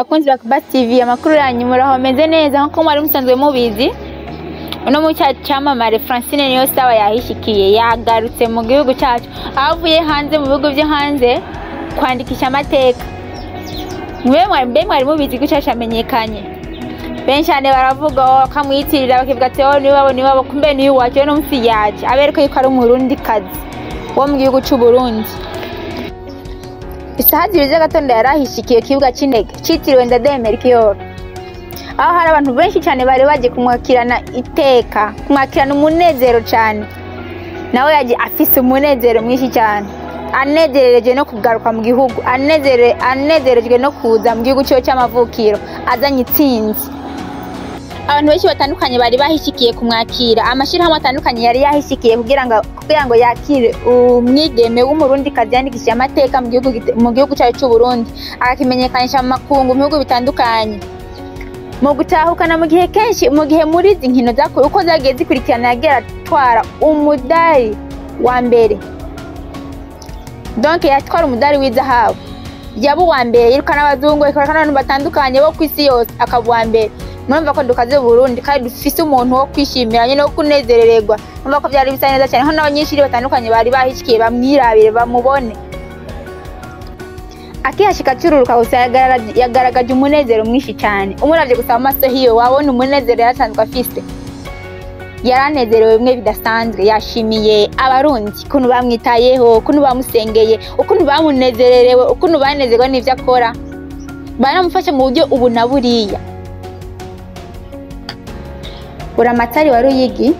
bakunzi ba Basi TV, amakuru yanyu muraho meze neza nko mwari musanzwe mubizi. Uno mu cyamamare Francine NIYONSABA yahishikiye yagarutse mu gihugu cyacu, avuye hanze mu bihugu byo hanze kwandikisha amateka. Mwari mubizi ko cyamenyekanye, benshi cyane baravuga kamwitirira bakivuga ati niwabo kumbe ni uwacu no musi yaje abereka yuko ari umurundi kazi wo mu gihugu cy'u Burundi. Isaha zibiri z'agatondo yarahishikiye kibuga cy'indege cyitiriwe Ndadaye, aho hari abantu benshi cyane bari baje kumwakirana iteka, kumwakirana umunezero cyane. Nawe yaje afise umunezero mwinshi cyane, anezereje no kugaruka mu gihugu, anezerejwe no kuza mu gihugu cyo cy'amavukiro azanye itsinzi. Abantu benshi batandukanye bari bahishikiye kumwakira, amashirahamwe atandukanye yari yahishikiye kugira ngo yakire umwigeme w'umurundi kazi yandikishije amateka mu gihugu cyacu cy'u Burundi, akakimenyekanisha mu makungu mu bihugu bitandukanye. Mu gutahukana mu gihe kenshi mu gihe muri izi nkino uko zagiye zikurikirana yagera atwara umudari wa mbere, donc yatwara umudari w'izahabu, yaba uwa mbere yirukana abazungu, yirukana n'abantu batandukanye bo kwisi yose akaba uwa mbere. Murumva ko dukaze Burundi kandi dufise umuntu wo kwishimira no kunezerererwa. Murumva ko byari bisa neza cyane, ho n'abanyeshuri batandukanye bari bahishikiye bamwirabire bamubone. Akihashika cururuka gusa yagaragaje umunezero mwinshi cyane. Umuravye gusa amaso hiyo wabona umunezero yatanzwe afise. Yaranezerewe bimwe bidasanzwe, yashimiye abarundi kuntu bamwitayeho, kuntu bamusengeye, ukuntu bamunezererewe, ukuntu banezerwa n'ivyo akora, baramufasha mu buryo ubu na buriya. Buramatari wa Ruyigi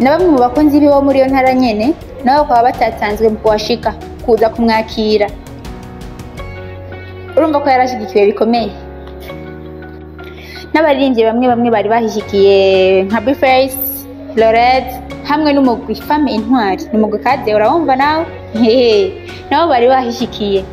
na bamwe mu bakunzi bibo muri yo ntara nyene nabo bakaba batatanzwe mu kuwashika kuza kumwakira. Urumva ko yarashigikiwe bikomeye. N'abaririmbyi bamwe bari bahishikiye nka Bface, Lorette hamwe n'umugwi Femme Intwari, n'umugwi kaze urabumva nawe nabo bari bahishikiye.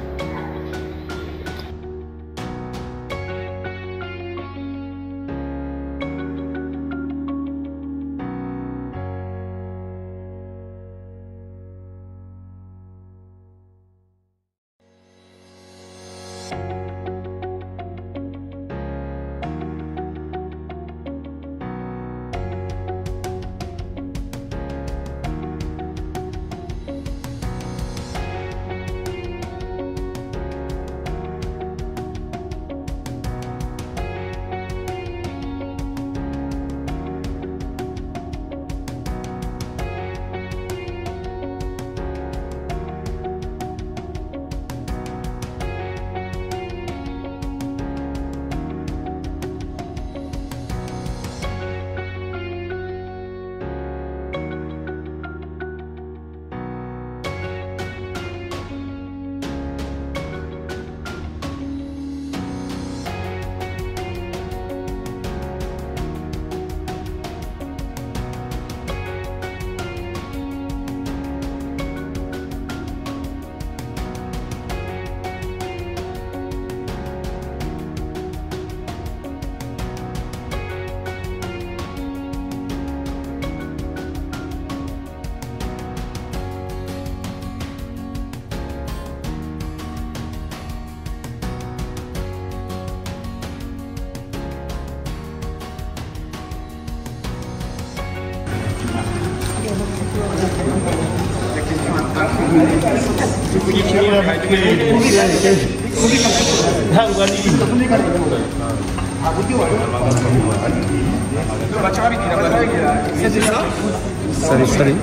Sorry.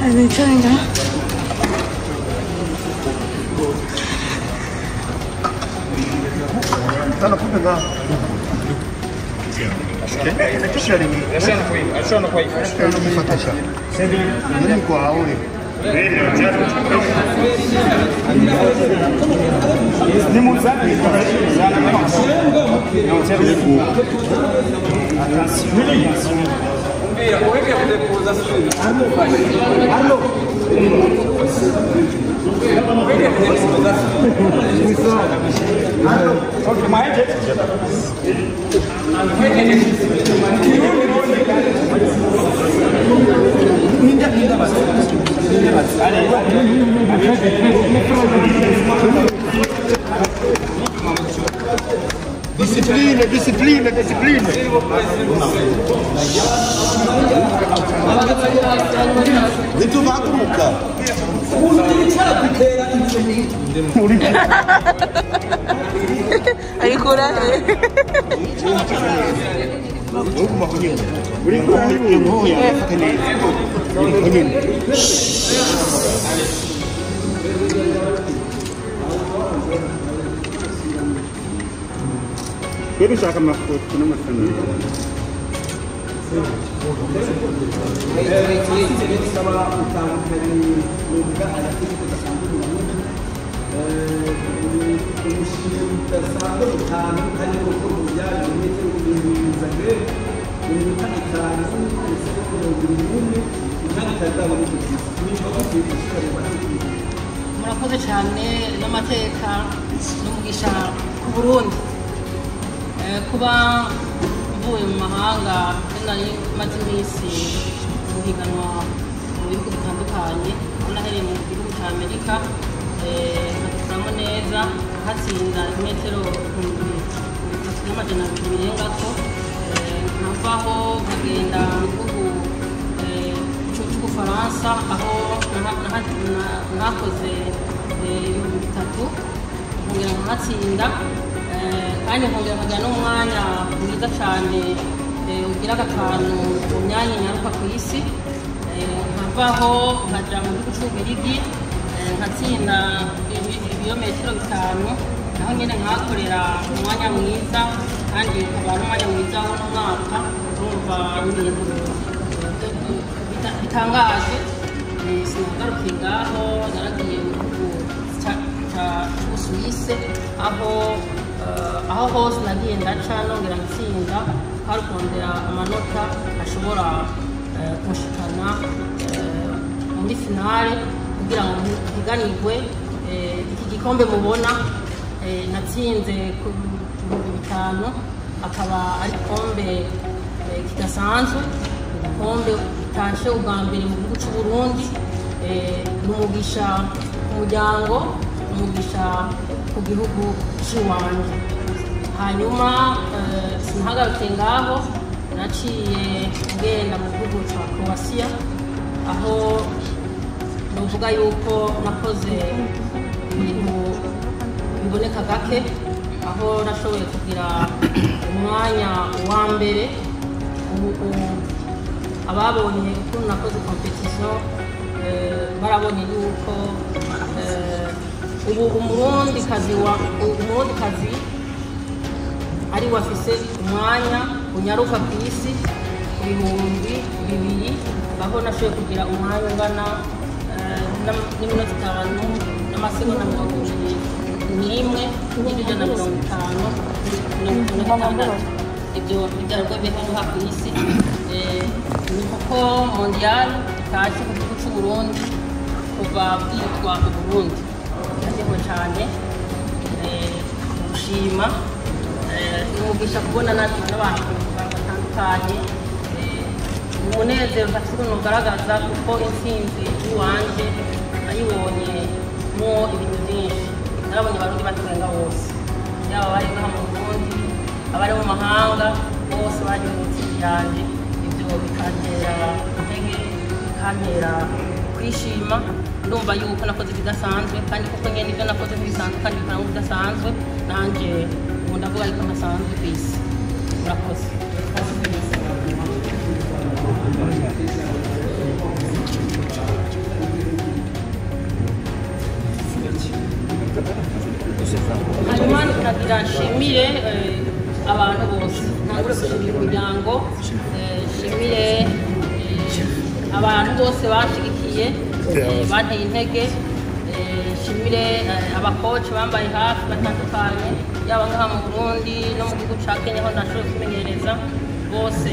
Are trying to? Disciplina, disciplina, disciplina. Rituvagumuka. Ayikura. Quero usar uma foto na maçã. murakoze cyane n'amateka n'umugisha ku Burundi kuba mvuye mu mahanga nari maze iminsi mu higanwa mu bihugu bitandukanye nahereye mu gihugu cya Amerika nkakuramo neza hatsinda metero 3,200 birengako nkavaho nkagenda mu gihugu cy'Ubufaransa aho nakoze ibintu bitatu nkongera nkatsinda kandi nkongera nkagira n'umwanya mwiza cyane ugira gatanu mu myanya nyaruka ku isi nkavaho nkaja mu gihugu cy'Ububirigi nkatsinda ibirometero 5 naho nyine nkakorera umwanya mwiza kandi ukaba n'umwanya mwiza w'umwaka urumva n'ibintu bitangaje sinagarukiye ngaho naragiye mu gihugu cy'Ubusuwise aho hose nagiye ndaca nongera ntsinda hari kurondera amanota ashobora kunshikana muri finale kugira ngo higanirwe iki gikombe mubona natsinze ku 5,000 akaba ari igikombe kidasanzwe igikombe tashe ubwa mbere mu gihugu cy'u Burundi n'umugisha umuryango umugisha ku gihugu cy'iwanje hanyuma sinahagarutse ngaho naciye ngenda mu gihugu cya Chaussée aho novuga yuko nakoze ibintu biboneka gake aho nashoboye kugira umwanya wa mbere ababonye ukuntu nakoze competition barabonye yuko ubu umurundikazi ari wafise umwanya unyaruka ku isi ku 2,000 aho nashoboye kugira umwanya ungana n'iminota 5 n'amasegonda 21 n'ijana na 50 ibyo bigaragara bihano hafi y'isi ni kuko mondial itaje ku gihugu cy'u Burundi kuva bwitwa Burundi ndetse cyane gushima n'umugisha kubona n'abantu batandukanye umunezero ufite ugaragaza kuko intsinzi y'uwanje ayibonye mu ibintu byinshi narabonye abarundi batwenga bose yaba bari ngaha mu Burundi abari mu mahanga bose bari mu ntsinzi yanjye ibyo bikantera intege bikantera kwishima ndumva yuko nakoze ibidasanzwe kandi kuko nyine ibyo nakoze bisanzwe kandi bikora bidasanzwe nanjye ubu ndavuga ariko nasanzwe ku isi murakoze hanyuma nagira nshimire abantu bose ntangure gushimira umuryango nshimire abantu bose bashigikiye banteye intege nshimire abakoci bambaye hafi batandukanye yaba ngaha mu Burundi no mu gihugu ca Kenya aho ndashoboye kumenyereza bose